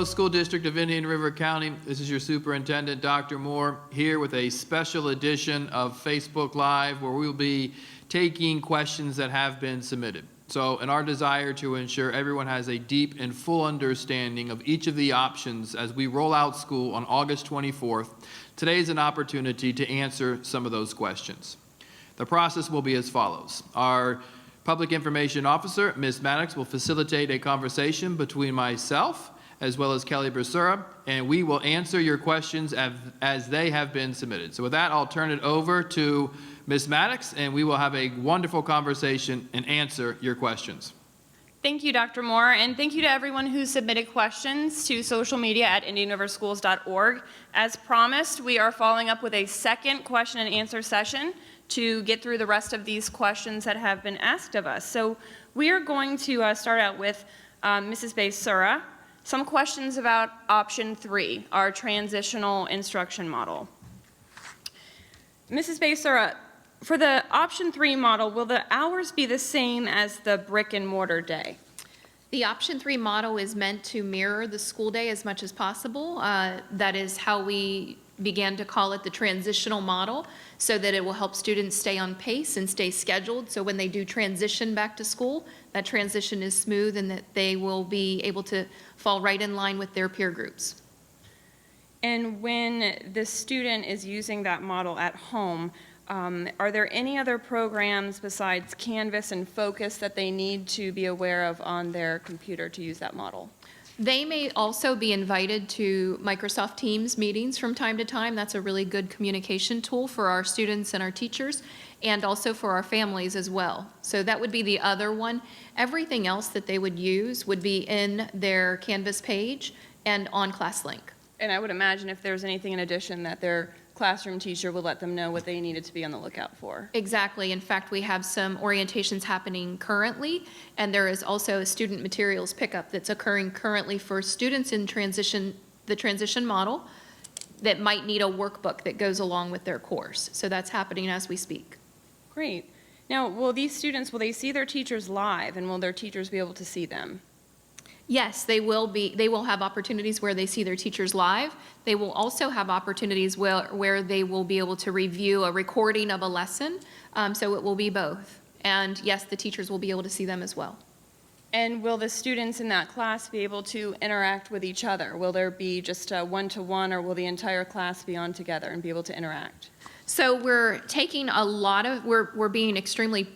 Hello, School District of Indian River County. This is your Superintendent, Dr. Moore, here with a special edition of Facebook Live where we'll be taking questions that have been submitted. So in our desire to ensure everyone has a deep and full understanding of each of the options as we roll out school on August 24th, today is an opportunity to answer some of those questions. The process will be as follows. Our Public Information Officer, Ms. Maddux, will facilitate a conversation between myself as well as Kelly Baysura, and we will answer your questions as they have been submitted. So with that, I'll turn it over to Ms. Maddux, and we will have a wonderful conversation and answer your questions. Thank you, Dr. Moore, and thank you to everyone who submitted questions to social media at indianriverschools.org. As promised, we are following up with a second question and answer session to get through the rest of these questions that have been asked of us. So we are going to start out with Mrs. Baysura. Some questions about option 3, our transitional instruction model. Mrs. Baysura, for the option 3 model, will the hours be the same as the brick and mortar day? The option 3 model is meant to mirror the school day as much as possible. That is how we began to call it the transitional model, so that it will help students stay on pace and stay scheduled. So when they do transition back to school, that transition is smooth and that they will be able to fall right in line with their peer groups. And when the student is using that model at home, are there any other programs besides Canvas and Focus that they need to be aware of on their computer to use that model? They may also be invited to Microsoft Teams meetings from time to time. That's a really good communication tool for our students and our teachers, and also for our families as well. So that would be the other one. Everything else that they would use would be in their Canvas page and on ClassLink. And I would imagine if there's anything in addition that their classroom teacher would let them know what they needed to be on the lookout for. Exactly. In fact, we have some orientations happening currently, and there is also a student materials pickup that's occurring currently for students in transition, the transition model, that might need a workbook that goes along with their course. So that's happening as we speak. Great. Now, will these students, will they see their teachers live, and will their teachers be able to see them? Yes, they will have opportunities where they see their teachers live. They will also have opportunities where they will be able to review a recording of a lesson. So it will be both. And yes, the teachers will be able to see them as well. And will the students in that class be able to interact with each other? Will there be just a one-to-one, or will the entire class be on together and be able to interact? So we're taking we're being extremely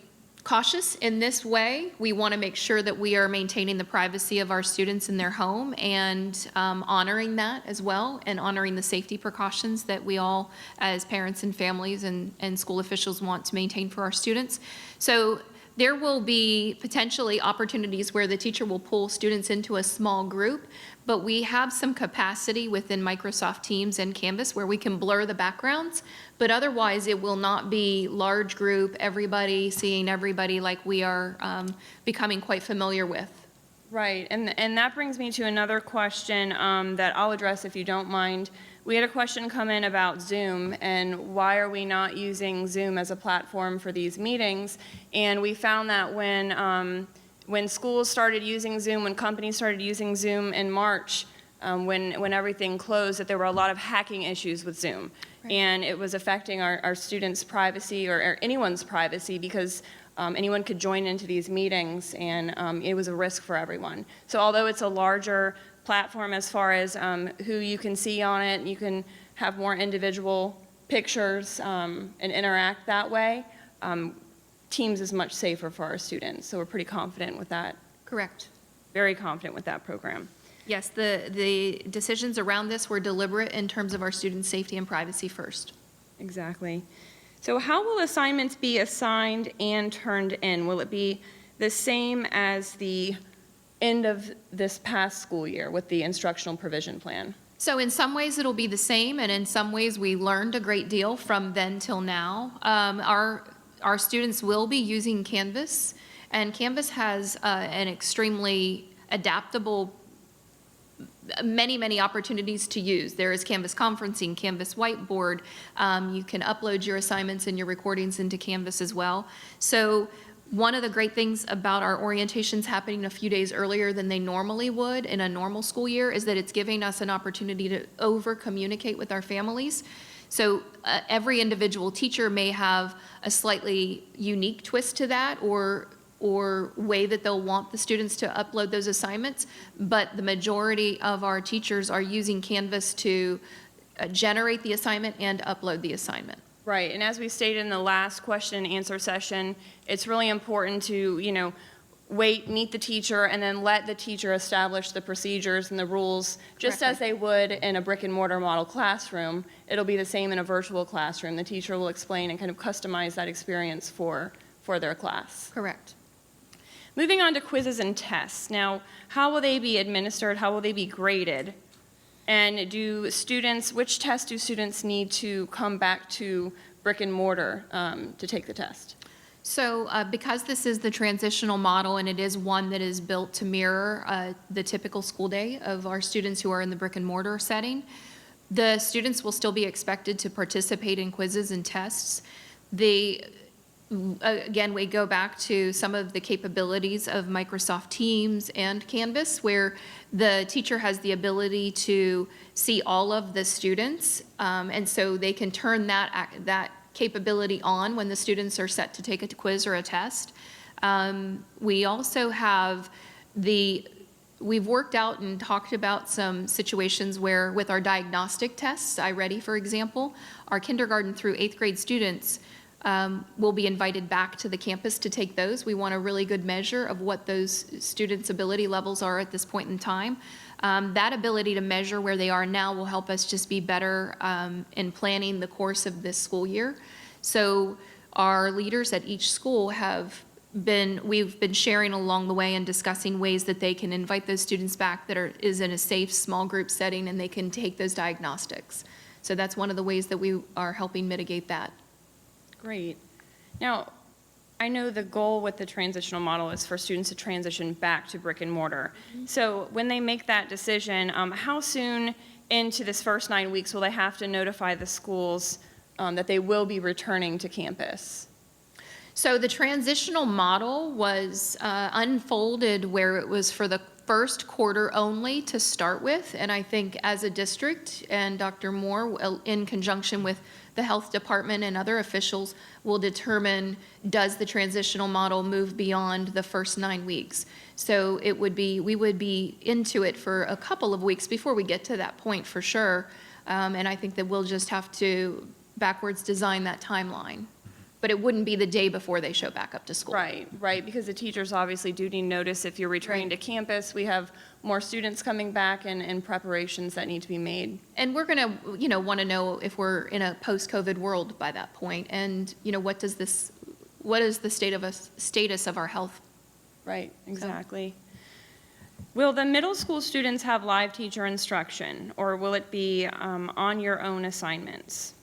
cautious in this way. We want to make sure that we are maintaining the privacy of our students in their home and honoring that as well, and honoring the safety precautions that we all as parents and families and school officials want to maintain for our students. So there will be potentially opportunities where the teacher will pull students into a small group, but we have some capacity within Microsoft Teams and Canvas where we can blur the backgrounds, but otherwise it will not be large group, everybody seeing everybody like we are becoming quite familiar with. Right, and that brings me to another question that I'll address if you don't mind. We had a question come in about Zoom and why are we not using Zoom as a platform for these meetings? And we found that when schools started using Zoom, when companies started using Zoom in March, when everything closed, that there were a lot of hacking issues with Zoom. Right. And it was affecting our students' privacy or anyone's privacy because anyone could join into these meetings, and it was a risk for everyone. So although it's a larger platform as far as who you can see on it, you can have more individual pictures and interact that way, Teams is much safer for our students. So we're pretty confident with that. Correct. Very confident with that program. Yes, the decisions around this were deliberate in terms of our students' safety and privacy first. Exactly. So how will assignments be assigned and turned in? Will it be the same as the end of this past school year with the instructional provision plan? So in some ways it'll be the same, and in some ways we learned a great deal from then till now. Our students will be using Canvas, and Canvas has an extremely adaptable, many opportunities to use. There is Canvas conferencing, Canvas whiteboard. You can upload your assignments and your recordings into Canvas as well. So One of the great things about our orientations happening a few days earlier than they normally would in a normal school year is that it's giving us an opportunity to over-communicate with our families. So every individual teacher may have a slightly unique twist to that or way that they'll want the students to upload those assignments, but the majority of our teachers are using Canvas to generate the assignment and upload the assignment. Right, and as we stated in the last question and answer session, it's really important to, meet the teacher and then let the teacher establish the procedures and the rules, just as they would in a brick and mortar model classroom. It'll be the same in a virtual classroom. The teacher will explain and kind of customize that experience for their class. Correct. Moving on to quizzes and tests. Now, how will they be administered? How will they be graded? And which tests do students need to come back to brick and mortar to take the test? So because this is the transitional model and it is one that is built to mirror the typical school day of our students who are in the brick and mortar setting, the students will still be expected to participate in quizzes and tests. Again, we go back to some of the capabilities of Microsoft Teams and Canvas, where the teacher has the ability to see all of the students, and so they can turn that capability on when the students are set to take a quiz or a test. We also have we've worked out and talked about some situations where with our diagnostic tests, iReady, for example, our kindergarten through 8th grade students will be invited back to the campus to take those. We want a really good measure of what those students' ability levels are at this point in time. That ability to measure where they are now will help us just be better in planning the course of this school year. So our leaders at each school we've been sharing along the way and discussing ways that they can invite those students back that is in a safe small group setting and they can take those diagnostics. So that's one of the ways that we are helping mitigate that. Great. Now, I know the goal with the transitional model is for students to transition back to brick and mortar. So when they make that decision, how soon into this first 9 weeks will they have to notify the schools that they will be returning to campus? So the transitional model was unfolded where it was for the first quarter only to start with, and I think as a district and Dr. Moore, in conjunction with the health department and other officials, will determine, does the transitional model move beyond the first 9 weeks? So we would be into it for a couple of weeks before we get to that point for sure, and I think that we'll just have to backwards design that timeline. But it wouldn't be the day before they show back up to school. Right, because the teachers obviously do need notice if you're returning to campus. We have more students coming back and preparations that need to be made. And we're going to, want to know if we're in a post-COVID world by that point, and what is the status of our health? Right, exactly. Will the middle school students have live teacher instruction, or will it be on your own assignments?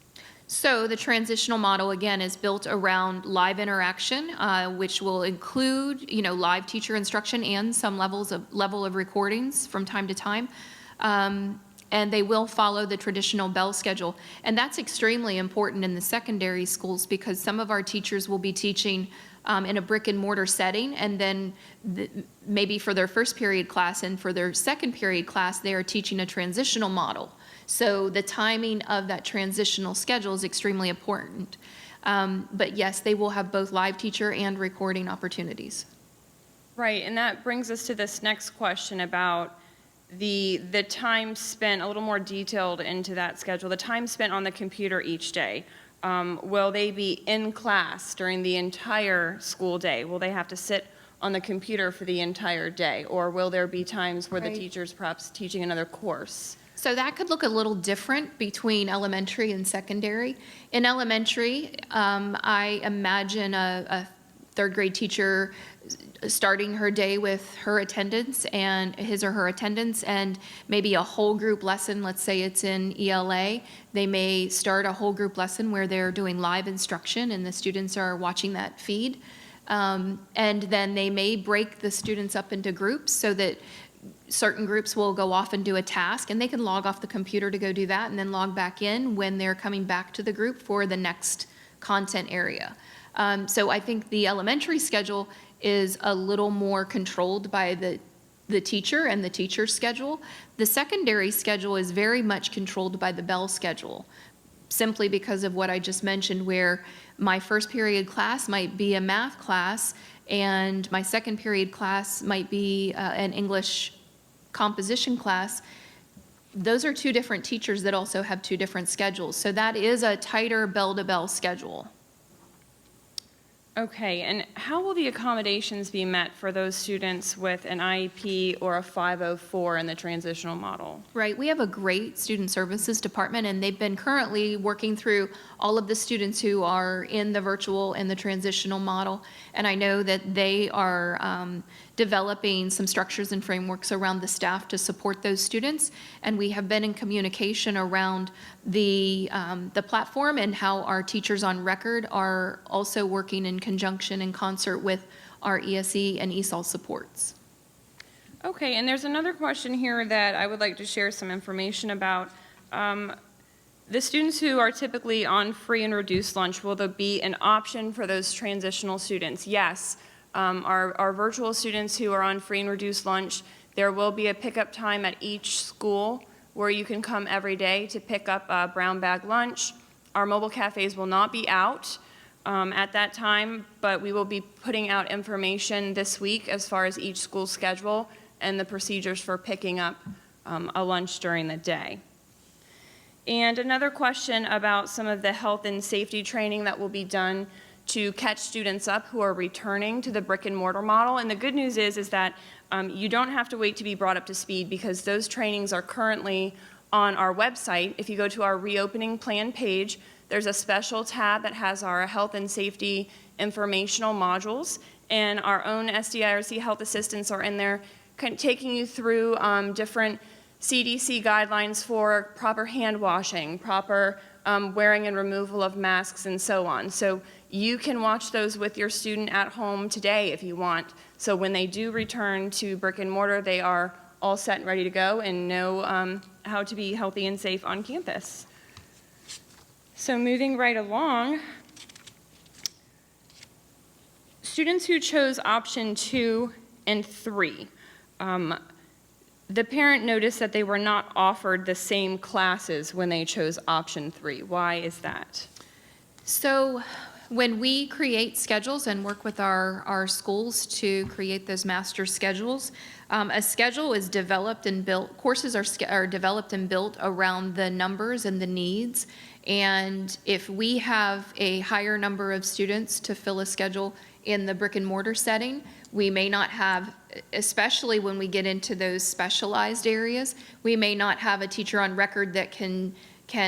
So the transitional model, again, is built around live interaction, which will include, live teacher instruction and some level of recordings from time to time. And they will follow the traditional bell schedule. And that's extremely important in the secondary schools because some of our teachers will be teaching in a brick and mortar setting, and then maybe for their first period class and for their second period class, they are teaching a transitional model. So the timing of that transitional schedule is extremely important. But yes, they will have both live teacher and recording opportunities. Right, and that brings us to this next question about the time spent, a little more detailed into that schedule, the time spent on the computer each day. Will they be in class during the entire school day? Will they have to sit on the computer for the entire day? Or will there be times where the teacher's perhaps teaching another course? So that could look a little different between elementary and secondary. In elementary, I imagine a third grade teacher starting her day with her attendance and his or her attendance and maybe a whole group lesson. Let's say it's in ELA. They may start a whole group lesson where they're doing live instruction and the students are watching that feed. And then they may break the students up into groups so that certain groups will go off and do a task, and they can log off the computer to go do that and then log back in when they're coming back to the group for the next content area. So I think the elementary schedule is a little more controlled by the teacher and the teacher's schedule. The secondary schedule is very much controlled by the bell schedule, simply because of what I just mentioned, where my first period class might be a math class and my second period class might be an English composition class. Those are two different teachers that also have two different schedules. So that is a tighter bell-to-bell schedule. Okay, and how will the accommodations be met for those students with an IEP or a 504 in the transitional model? Right, we have a great student services department, and they've been currently working through all of the students who are in the virtual and the transitional model. And I know that they are developing some structures and frameworks around the staff to support those students. And we have been in communication around the platform and how our teachers on record are also working in conjunction in concert with our ESE and ESOL supports. Okay, and there's another question here that I would like to share some information about. The students who are typically on free and reduced lunch, will there be an option for those transitional students? Yes. Our virtual students who are on free and reduced lunch, there will be a pickup time at each school where you can come every day to pick up a brown bag lunch. Our mobile cafes will not be out at that time, but we will be putting out information this week as far as each school schedule and the procedures for picking up a lunch during the day. And another question about some of the health and safety training that will be done to catch students up who are returning to the brick and mortar model. And the good news is that you don't have to wait to be brought up to speed, because those trainings are currently on our website. If you go to our reopening plan page, there's a special tab that has our health and safety informational modules, and our own SDIRC health assistants are in there taking you through different CDC guidelines for proper hand washing, proper wearing and removal of masks, and so on. So you can watch those with your student at home today if you want. So when they do return to brick and mortar, they are all set and ready to go and know how to be healthy and safe on campus. So moving right along, students who chose option 2 and 3, the parent noticed that they were not offered the same classes when they chose option 3. Why is that? So when we create schedules and work with our schools to create those master schedules, a schedule is developed and built, courses are developed and built around the numbers and the needs. And if we have a higher number of students to fill a schedule in the brick and mortar setting, we may not have, especially when we get into those specialized areas, we may not have a teacher on record that can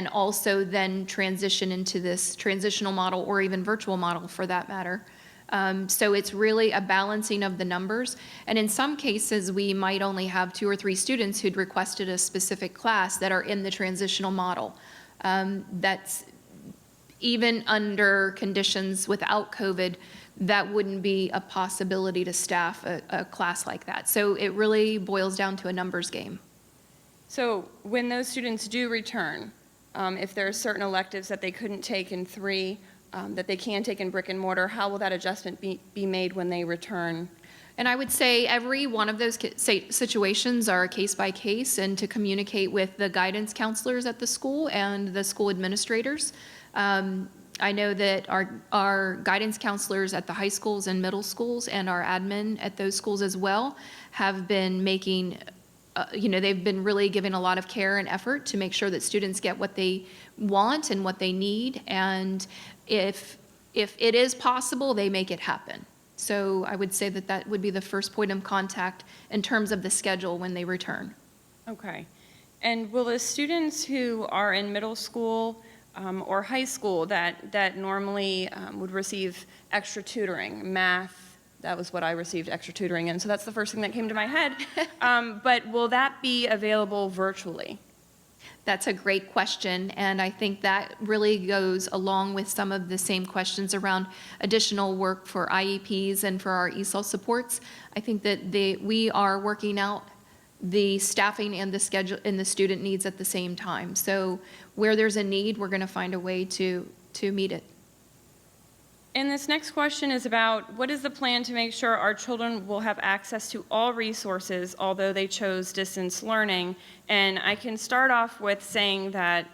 also then transition into this transitional model or even virtual model for that matter. So it's really a balancing of the numbers. And in some cases, we might only have 2 or 3 students who'd requested a specific class that are in the transitional model. That's even under conditions without COVID, that wouldn't be a possibility to staff a class like that. So it really boils down to a numbers game. So when those students do return, if there are certain electives that they couldn't take in 3, that they can take in brick and mortar, how will that adjustment be made when they return? And I would say every one of those situations are case by case, and to communicate with the guidance counselors at the school and the school administrators. I know that our guidance counselors at the high schools and middle schools and our admin at those schools as well have been making, they've been really giving a lot of care and effort to make sure that students get what they want and what they need. And if it is possible, they make it happen. So I would say that that would be the first point of contact in terms of the schedule when they return. Okay. And will the students who are in middle school or high school that normally would receive extra tutoring, math, that was what I received extra tutoring in, so that's the first thing that came to my head. But will that be available virtually? That's a great question, and I think that really goes along with some of the same questions around additional work for IEPs and for our ESOL supports. I think that we are working out the staffing and the schedule and the student needs at the same time. So where there's a need, we're going to find a way to meet it. And this next question is about what is the plan to make sure our children will have access to all resources, although they chose distance learning? And I can start off with saying that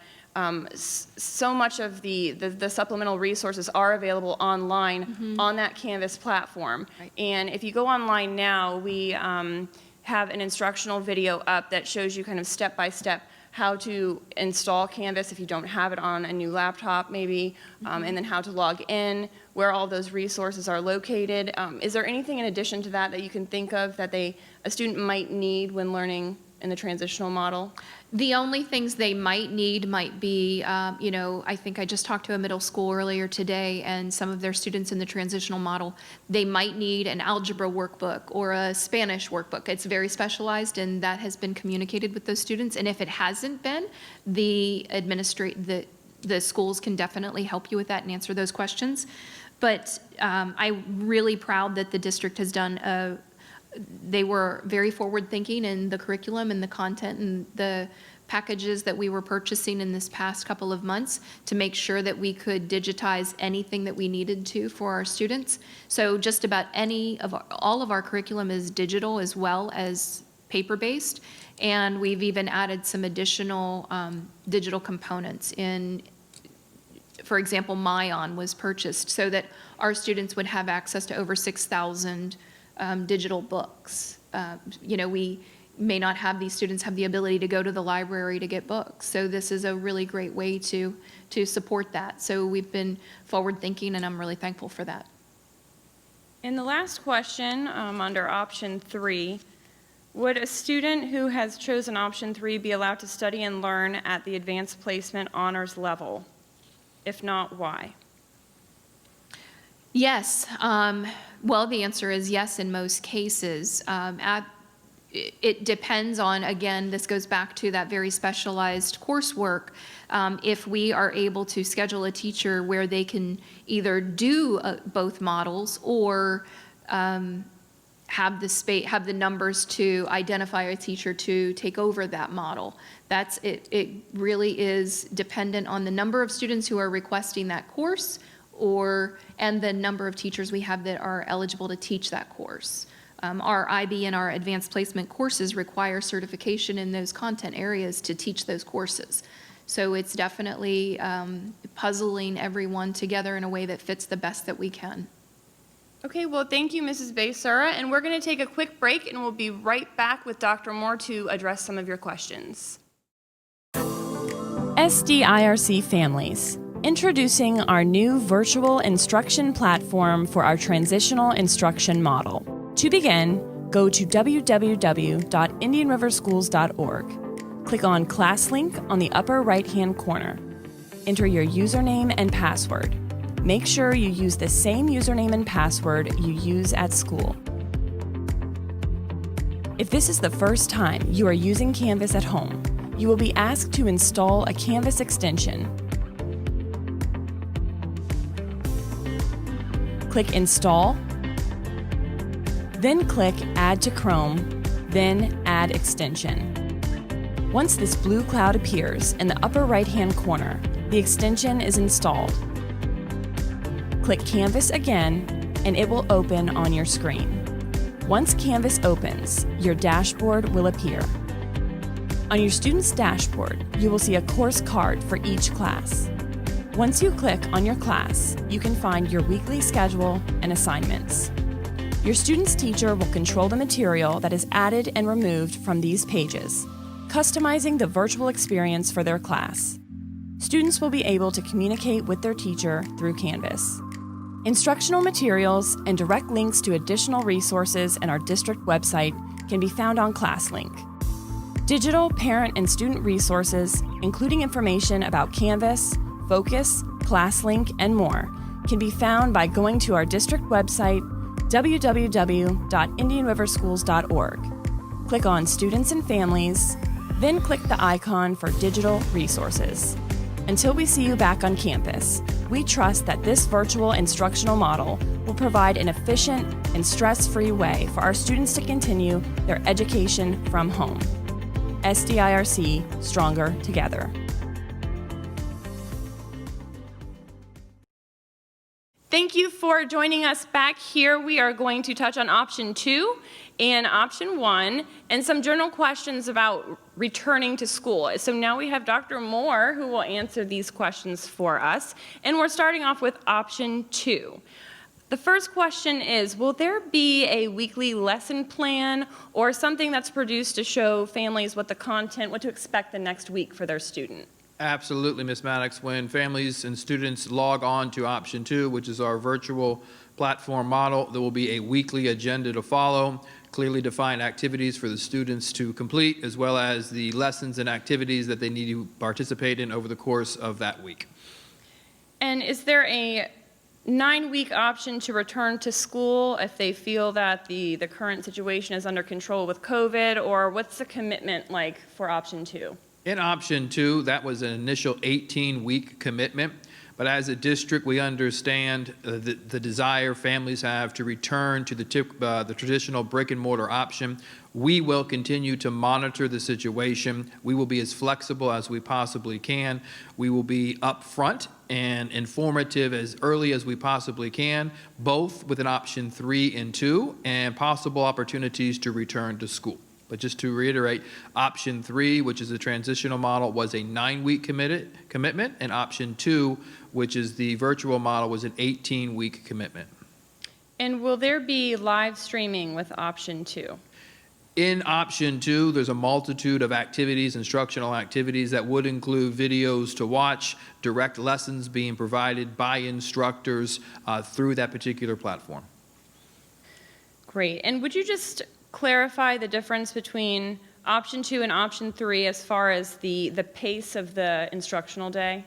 so much of the supplemental resources are available online on that Canvas platform. Right. And if you go online now, we have an instructional video up that shows you kind of step by step how to install Canvas if you don't have it on a new laptop maybe, and then how to log in, where all those resources are located. Is there anything in addition to that that you can think of that a student might need when learning in the transitional model? The only things they might need might be, I think I just talked to a middle school earlier today, and some of their students in the transitional model, they might need an algebra workbook or a Spanish workbook. It's very specialized, and that has been communicated with those students. And if it hasn't been, the schools can definitely help you with that and answer those questions. But I'm really proud that the district has done they were very forward-thinking in the curriculum and the content and the packages that we were purchasing in this past couple of months to make sure that we could digitize anything that we needed to for our students. So just about all of our curriculum is digital as well as paper-based, and we've even added some additional digital components in. For example, Myon was purchased so that our students would have access to over 6,000 digital books. We may not have these students have the ability to go to the library to get books. So this is a really great way to support that. So we've been forward thinking, and I'm really thankful for that. And the last question, under option 3, would a student who has chosen option 3 be allowed to study and learn at the advanced placement honors level? If not, why? Yes. Well, the answer is yes in most cases. It depends on, again, this goes back to that very specialized coursework. If we are able to schedule a teacher where they can either do both models or have the numbers to identify a teacher to take over that model. It really is dependent on the number of students who are requesting that course and the number of teachers we have that are eligible to teach that course. Our IB and our advanced placement courses require certification in those content areas to teach those courses. So it's definitely puzzling everyone together in a way that fits the best that we can. Okay, well, thank you, Mrs. Baysura, and we're going to take a quick break, and we'll be right back with Dr. Moore to address some of your questions. SDIRC families, introducing our new virtual instruction platform for our transitional instruction model. To begin, go to www.indianriverschools.org. Click on Class Link on the upper right-hand corner. Enter your username and password. Make sure you use the same username and password you use at school. If this is the first time you are using Canvas at home, you will be asked to install a Canvas extension. Click Install, then click Add to Chrome, then Add Extension. Once this blue cloud appears in the upper right-hand corner, the extension is installed. Click Canvas again, and it will open on your screen. Once Canvas opens, your dashboard will appear. On your student's dashboard, you will see a course card for each class. Once you click on your class, you can find your weekly schedule and assignments. Your student's teacher will control the material that is added and removed from these pages, customizing the virtual experience for their class. Students will be able to communicate with their teacher through Canvas. Instructional materials and direct links to additional resources in our district website can be found on ClassLink. Digital parent and student resources, including information about Canvas, Focus, ClassLink, and more, can be found by going to our district website, www.indianriverschools.org. Click on Students and Families, then click the icon for Digital Resources. Until we see you back on campus, we trust that this virtual instructional model will provide an efficient and stress-free way for our students to continue their education from home. SDIRC, Stronger Together. Thank you for joining us back here. We are going to touch on option 2 and option 1 and some general questions about returning to school. So now we have Dr. Moore who will answer these questions for us. And we're starting off with option 2. The first question is, will there be a weekly lesson plan or something that's produced to show families what to expect the next week for their student? Absolutely, Ms. Maddux. When families and students log on to option 2, which is our virtual platform model, there will be a weekly agenda to follow, clearly defined activities for the students to complete, as well as the lessons and activities that they need to participate in over the course of that week. And is there a 9-week option to return to school if they feel that the current situation is under control with COVID, or what's the commitment like for option 2? In option 2, that was an initial 18-week commitment, but as a district, we understand the desire families have to return to the traditional brick and mortar option. We will continue to monitor the situation. We will be as flexible as we possibly can. We will be upfront and informative as early as we possibly can, both with an option 3 and 2 and possible opportunities to return to school. But just to reiterate, option 3, which is the transitional model, was a 9-week commitment, and option 2, which is the virtual model, was an 18-week commitment. And will there be live streaming with option 2? In option 2, there's a multitude of activities, instructional activities that would include videos to watch, direct lessons being provided by instructors through that particular platform. Great. And would you just clarify the difference between option 2 and option 3 as far as the pace of the instructional day?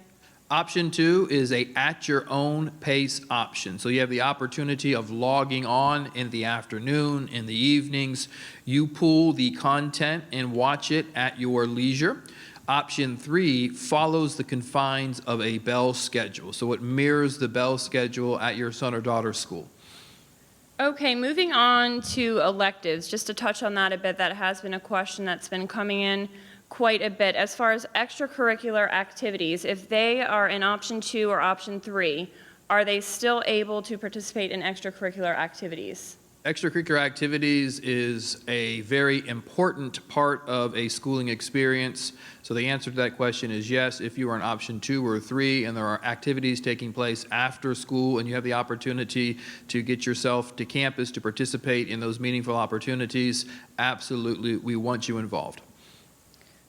Option 2 is a at your own pace option. So you have the opportunity of logging on in the afternoon, in the evenings. You pull the content and watch it at your leisure. Option 3 follows the confines of a bell schedule. So it mirrors the bell schedule at your son or daughter's school. Okay, moving on to electives, just to touch on that a bit, that has been a question that's been coming in quite a bit. As far as extracurricular activities, if they are in option 2 or option 3, are they still able to participate in extracurricular activities? Extracurricular activities is a very important part of a schooling experience. So the answer to that question is yes, if you are in option 2 or 3 and there are activities taking place after school and you have the opportunity to get yourself to campus to participate in those meaningful opportunities, absolutely, we want you involved.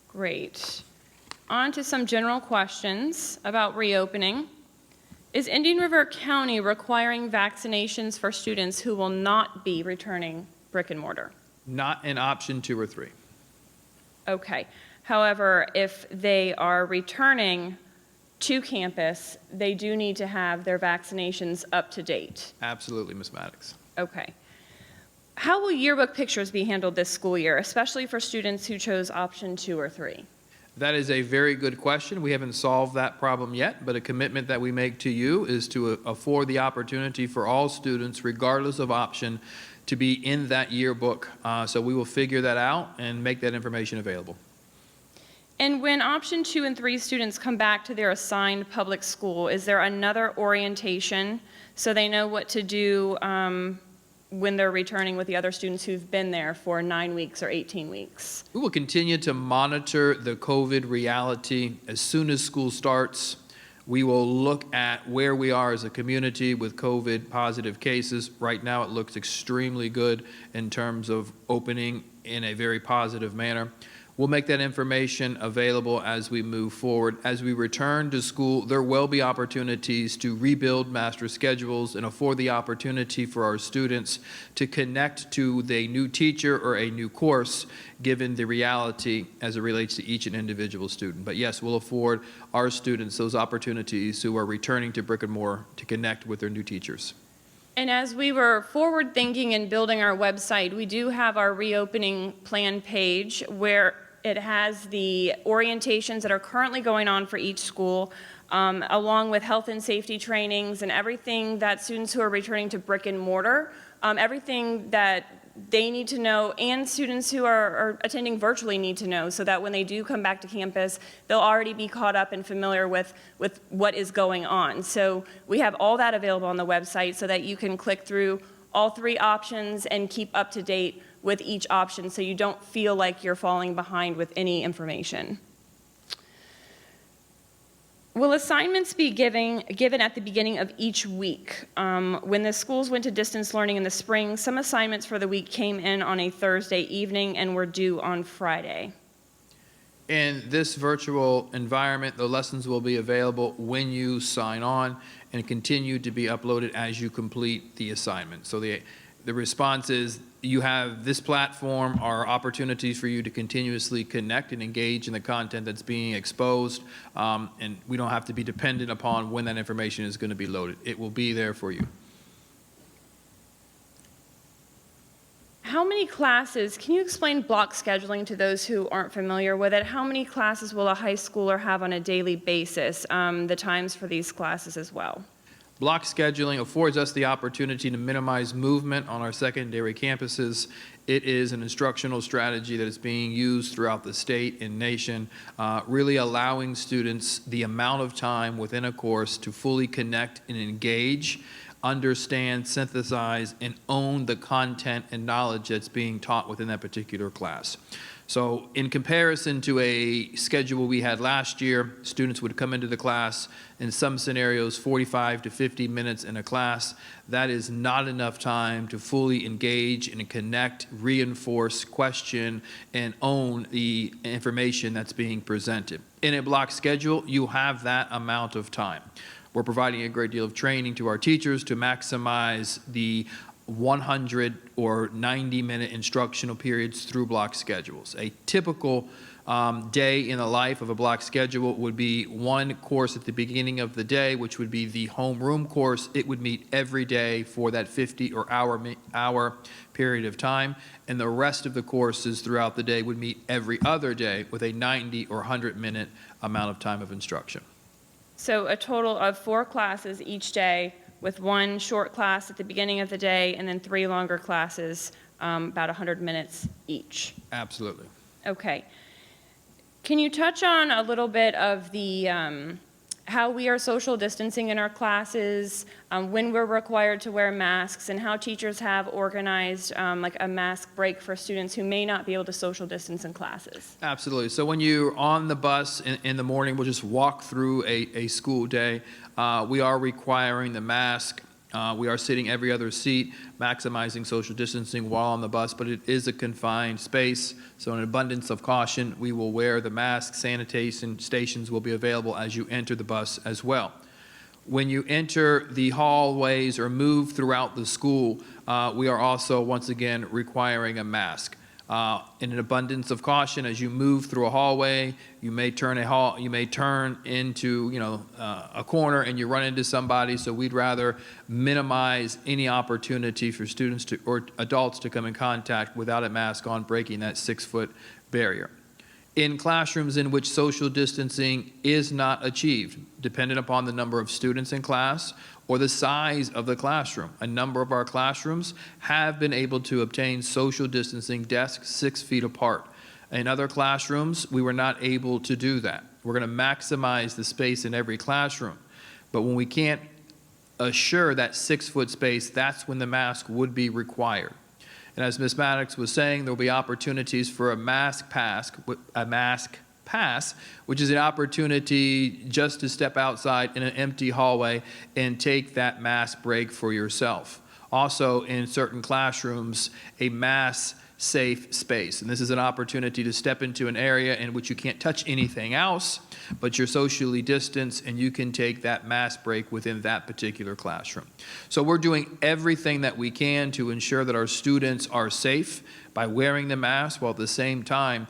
Great. On to some general questions about reopening. Is Indian River County requiring vaccinations for students who will not be returning brick and mortar? Not in option 2 or 3. Okay. However, if they are returning to campus, they do need to have their vaccinations up to date. Absolutely, Ms. Maddux. Okay. How will yearbook pictures be handled this school year, especially for students who chose option 2 or 3? That is a very good question. We haven't solved that problem yet, but a commitment that we make to you is to afford the opportunity for all students, regardless of option, to be in that yearbook. So we will figure that out and make that information available. And when option 2 and 3 students come back to their assigned public school, is there another orientation so they know what to do when they're returning with the other students who've been there for 9 weeks or 18 weeks? We will continue to monitor the COVID reality. As soon as school starts, we will look at where we are as a community with COVID positive cases. Right now, it looks extremely good in terms of opening in a very positive manner. We'll make that information available as we move forward. As we return to school, there will be opportunities to rebuild master schedules and afford the opportunity for our students to connect to the new teacher or a new course, given the reality as it relates to each and individual student. But yes, we'll afford our students those opportunities who are returning to brick and mortar to connect with their new teachers. And as we were forward thinking and building our website, we do have our reopening plan page where it has the orientations that are currently going on for each school, along with health and safety trainings and everything that students who are returning to brick and mortar, everything that they need to know, and students who are attending virtually need to know, so that when they do come back to campus, they'll already be caught up and familiar with what is going on. So we have all that available on the website so that you can click through all 3 options and keep up to date with each option so you don't feel like you're falling behind with any information. Will assignments be given at the beginning of each week? When the schools went to distance learning in the spring, some assignments for the week came in on a Thursday evening and were due on Friday. In this virtual environment, the lessons will be available when you sign on and continue to be uploaded as you complete the assignment. So the response is, you have this platform are opportunities for you to continuously connect and engage in the content that's being exposed, and we don't have to be dependent upon when that information is going to be loaded. It will be there for you. How many classes, can you explain block scheduling to those who aren't familiar with it? How many classes will a high schooler have on a daily basis? The times for these classes as well. Block scheduling affords us the opportunity to minimize movement on our secondary campuses. It is an instructional strategy that is being used throughout the state and nation, really allowing students the amount of time within a course to fully connect and engage, understand, synthesize, and own the content and knowledge that's being taught within that particular class. So in comparison to a schedule we had last year, students would come into the class, in some scenarios 45 to 50 minutes in a class. That is not enough time to fully engage and connect, reinforce, question, and own the information that's being presented. In a block schedule, you have that amount of time. We're providing a great deal of training to our teachers to maximize the 100 or 90-minute instructional periods through block schedules. A typical day in the life of a block schedule would be one course at the beginning of the day, which would be the homeroom course. It would meet every day for that 50 or hour period of time, and the rest of the courses throughout the day would meet every other day with a 90 or 100-minute amount of time of instruction. So a total of 4 classes each day, with 1 short class at the beginning of the day and then 3 longer classes, about 100 minutes each. Absolutely. Okay. Can you touch on a little bit of the how we are social distancing in our classes, when we're required to wear masks, and how teachers have organized like a mask break for students who may not be able to social distance in classes? Absolutely. So when you're on the bus in the morning, we'll just walk through a school day. We are requiring the mask. We are sitting every other seat, maximizing social distancing while on the bus, but it is a confined space. So in an abundance of caution, we will wear the mask. Sanitation stations will be available as you enter the bus as well. When you enter the hallways or move throughout the school, we are also, once again, requiring a mask. In an abundance of caution, as you move through a hallway, you may turn into a corner and you run into somebody. So we'd rather minimize any opportunity for students or adults to come in contact without a mask on, breaking that 6-foot barrier. In classrooms in which social distancing is not achieved, dependent upon the number of students in class or the size of the classroom, a number of our classrooms have been able to obtain social distancing desks 6 feet apart. In other classrooms, we were not able to do that. We're going to maximize the space in every classroom. But when we can't assure that 6-foot space, that's when the mask would be required. And as Ms. Maddux was saying, there will be opportunities for a mask pass, which is an opportunity just to step outside in an empty hallway and take that mask break for yourself. Also, in certain classrooms, a mask safe space. And this is an opportunity to step into an area in which you can't touch anything else, but you're socially distanced and you can take that mask break within that particular classroom. So we're doing everything that we can to ensure that our students are safe by wearing the mask, while at the same time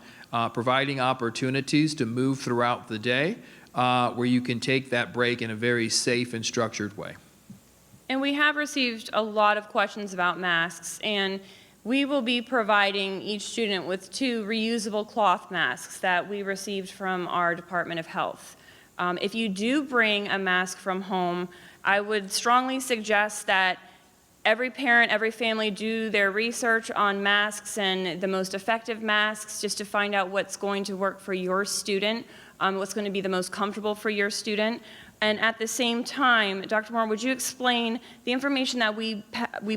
providing opportunities to move throughout the day where you can take that break in a very safe and structured way. And we have received a lot of questions about masks, and we will be providing each student with 2 reusable cloth masks that we received from our Department of Health. If you do bring a mask from home, I would strongly suggest that Every parent, every family do their research on masks and the most effective masks just to find out what's going to work for your student, what's going to be the most comfortable for your student. And at the same time, Dr. Moore, would you explain the information that we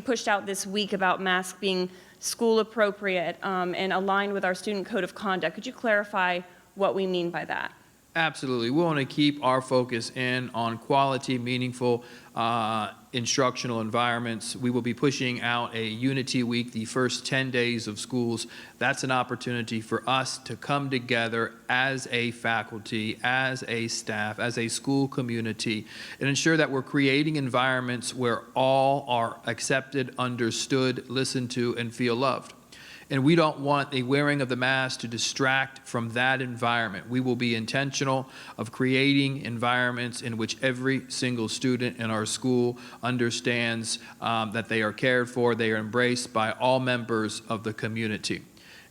pushed out this week about masks being school appropriate and aligned with our student code of conduct? Could you clarify what we mean by that? Absolutely. We want to keep our focus in on quality, meaningful instructional environments. We will be pushing out a Unity Week, the first 10 days of schools. That's an opportunity for us to come together as a faculty, as a staff, as a school community, and ensure that we're creating environments where all are accepted, understood, listened to, and feel loved. And we don't want the wearing of the mask to distract from that environment. We will be intentional of creating environments in which every single student in our school understands that they are cared for, they are embraced by all members of the community.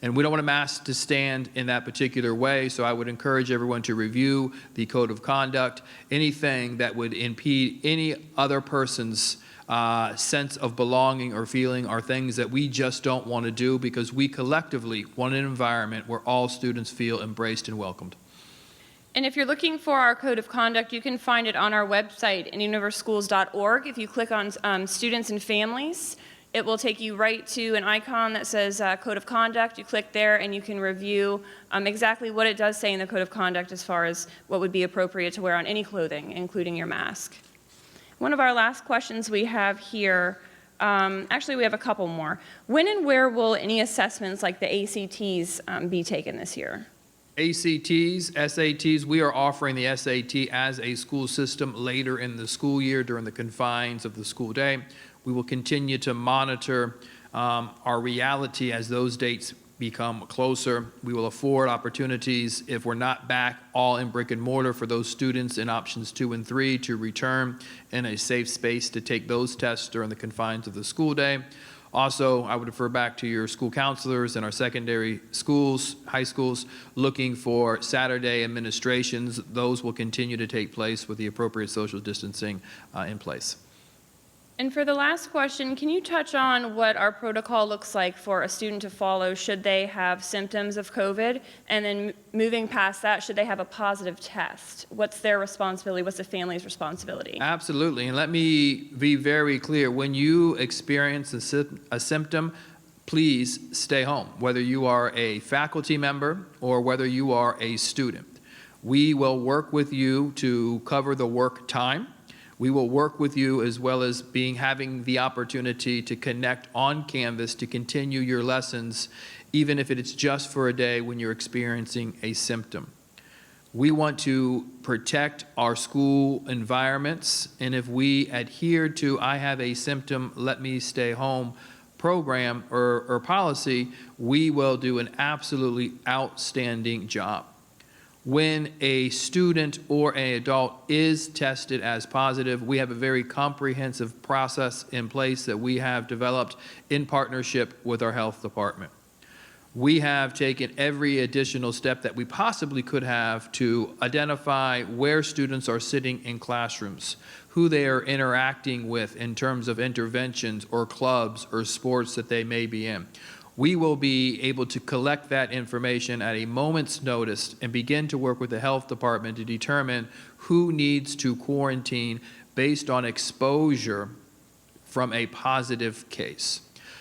And we don't want a mask to stand in that particular way, so I would encourage everyone to review the code of conduct. Anything that would impede any other person's sense of belonging or feeling are things that we just don't want to do, because we collectively want an environment where all students feel embraced and welcomed. And if you're looking for our code of conduct, you can find it on our website, indianriverschools.org. If you click on students and families, it will take you right to an icon that says code of conduct. You click there and you can review exactly what it does say in the code of conduct as far as what would be appropriate to wear on any clothing, including your mask. One of our last questions we have here, actually we have a couple more. When and where will any assessments like the ACTs be taken this year? ACTs, SATs, we are offering the SAT as a school system later in the school year during the confines of the school day. We will continue to monitor our reality as those dates become closer. We will afford opportunities, if we're not back all in brick and mortar, for those students in options 2 and 3 to return in a safe space to take those tests during the confines of the school day. Also, I would refer back to your school counselors in our secondary schools, high schools, looking for Saturday administrations. Those will continue to take place with the appropriate social distancing in place. And for the last question, can you touch on what our protocol looks like for a student to follow should they have symptoms of COVID? And then moving past that, should they have a positive test? What's their responsibility? What's the family's responsibility? Absolutely. And let me be very clear. When you experience a symptom, please stay home, whether you are a faculty member or whether you are a student. We will work with you to cover the work time. We will work with you as well as having the opportunity to connect on Canvas to continue your lessons, even if it is just for a day when you're experiencing a symptom. We want to protect our school environments, and if we adhere to I have a symptom, let me stay home program or policy, we will do an absolutely outstanding job. When a student or an adult is tested as positive, we have a very comprehensive process in place that we have developed in partnership with our health department. We have taken every additional step that we possibly could have to identify where students are sitting in classrooms, who they are interacting with in terms of interventions or clubs or sports that they may be in. We will be able to collect that information at a moment's notice and begin to work with the health department to determine who needs to quarantine based on exposure from a positive case.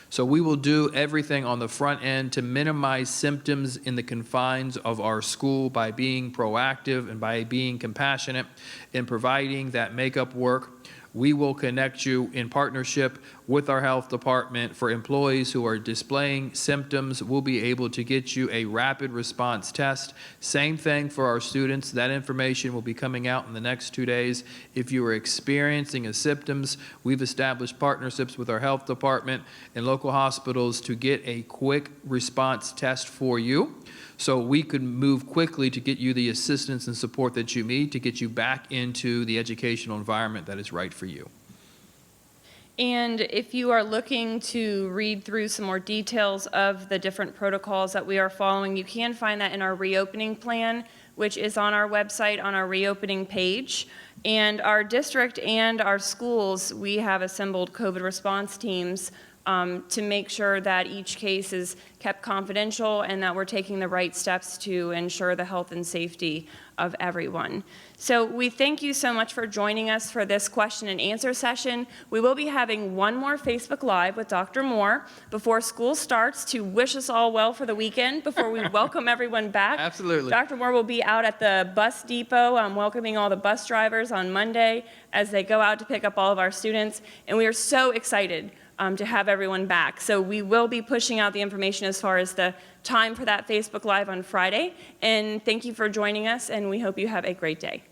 So we will do everything on the front end to minimize symptoms in the confines of our school by being proactive and by being compassionate in providing that makeup work. We will connect you in partnership with our health department. For employees who are displaying symptoms, we'll be able to get you a rapid response test. Same thing for our students. That information will be coming out in the next 2 days. If you are experiencing symptoms, we've established partnerships with our health department and local hospitals to get a quick response test for you, so we could move quickly to get you the assistance and support that you need to get you back into the educational environment that is right for you. And if you are looking to read through some more details of the different protocols that we are following, you can find that in our reopening plan, which is on our website on our reopening page. And our district and our schools, we have assembled COVID response teams to make sure that each case is kept confidential and that we're taking the right steps to ensure the health and safety of everyone. So we thank you so much for joining us for this question and answer session. We will be having one more Facebook Live with Dr. Moore before school starts to wish us all well for the weekend before we welcome everyone back. Absolutely. Dr. Moore will be out at the bus depot welcoming all the bus drivers on Monday as they go out to pick up all of our students. And we are so excited to have everyone back. So we will be pushing out the information as far as the time for that Facebook Live on Friday. And thank you for joining us, and we hope you have a great day.